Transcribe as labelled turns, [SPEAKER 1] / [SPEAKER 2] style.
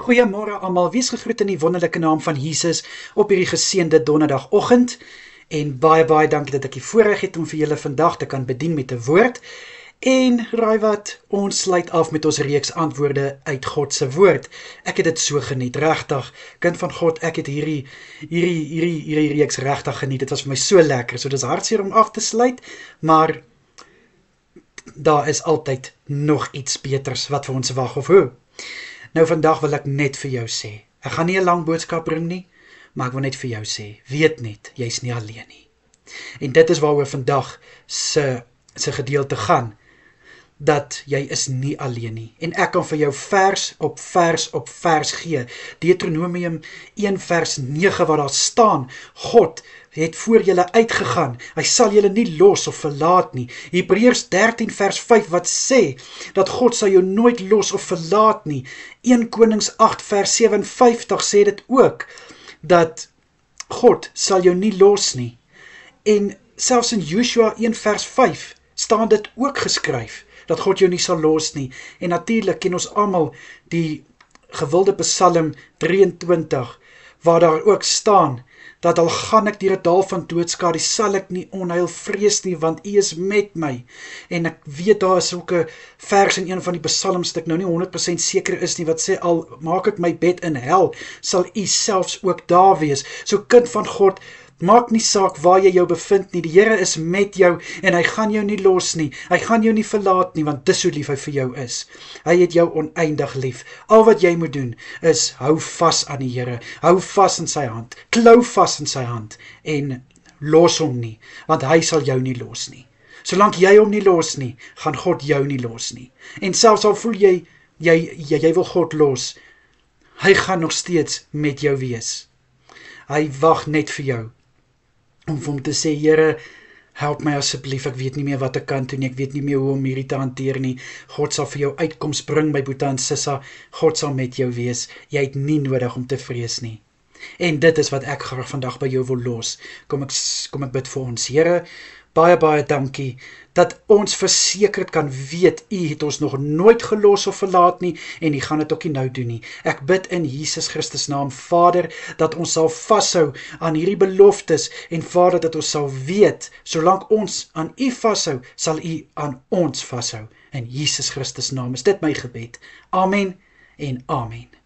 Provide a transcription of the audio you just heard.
[SPEAKER 1] Goeiemôre almal, wees gegroet in die wonderlike naam van Jesus op hierdie geseënde donderdagoggend. En baie dankie dat ek die voorreg het om vir julle vandag te kan bedien met 'n woord. En raai wat, ons sluit af met ons reeks antwoorde uit God se woord. Ek het dit so geniet, regtig. Kind van God, ek het hierdie reeks regtig geniet. Dit was vir my so lekker. So dis hartseer om af te sluit, maar daar is altyd nog iets beters wat vir ons wag of hoe. Nou vandag wil ek net vir jou sê, ek gaan nie 'n lang boodskap bring nie, maar ek wil net vir jou sê, weet net, jy's nie alleen nie. En dit is waaroor vandag se gedeelte gaan, dat jy is nie alleen nie. En ek kan vir jou vers op vers gee. Deuteronomium 1 vers 9 waar daar staan, God het voor julle uitgegaan, hy sal julle nie los of verlaat nie. Hebreërs 13 vers 5 wat sê, dat God sal jou nooit los of verlaat nie. 1 Konings 8 vers 57 sê dit ook, dat God sal jou nie los nie. En selfs in Joshua 1 vers 5 staan dit ook geskryf, dat God jou nie sal los nie. En natuurlik ken ons almal die gewilde Psalm 23, waar daar ook staan, dat al gaan ek deur 'n dal van doodskade, sal ek nie onheil vrees nie, want U is met my. En ek weet daar is ook 'n vers in een van die psalms, dat ek nou nie 100% seker is nie, wat sê, al maak ek my bed in hel, sal U selfs ook daar wees. So kind van God, maak nie saak waar jy jou bevind nie, die Here is met jou en hy gaan jou nie los nie, hy gaan jou nie verlaat nie, want dis hoe lief hy vir jou is. Hy het jou oneindig lief. Al wat jy moet doen is hou vas aan die Here, hou vas in sy hand, klou vas in sy hand en los hom nie, want hy sal jou nie los nie. Solank jy hom nie los nie, gaan God jou nie los nie. En selfs al voel jy wil God los, hy gaan nog steeds met jou wees. Hy wag net vir jou om vir hom te sê, Here, help my asseblief, ek weet nie meer wat ek kan doen nie, ek weet nie meer hoe om hierdie te hanteer nie. God sal vir jou uitkoms bring, my boetie en sissa, God sal met jou wees, jy het nie nodig om te vrees nie. En dit is wat ek graag vandag by jou wil los. Kom ek bid vir ons. Here, baie dankie, dat ons versekerd kan weet, U het ons nog nooit gelos of verlaat nie, en U gaan dit ook nie nou doen nie. Ek bid in Jesus Christus naam, Vader, dat ons sal vashou aan hierdie beloftes, en Vader, dat ons sal weet, solank ons aan U vashou, sal U aan ons vashou. In Jesus Christus naam is dit my gebed. Amen en amen.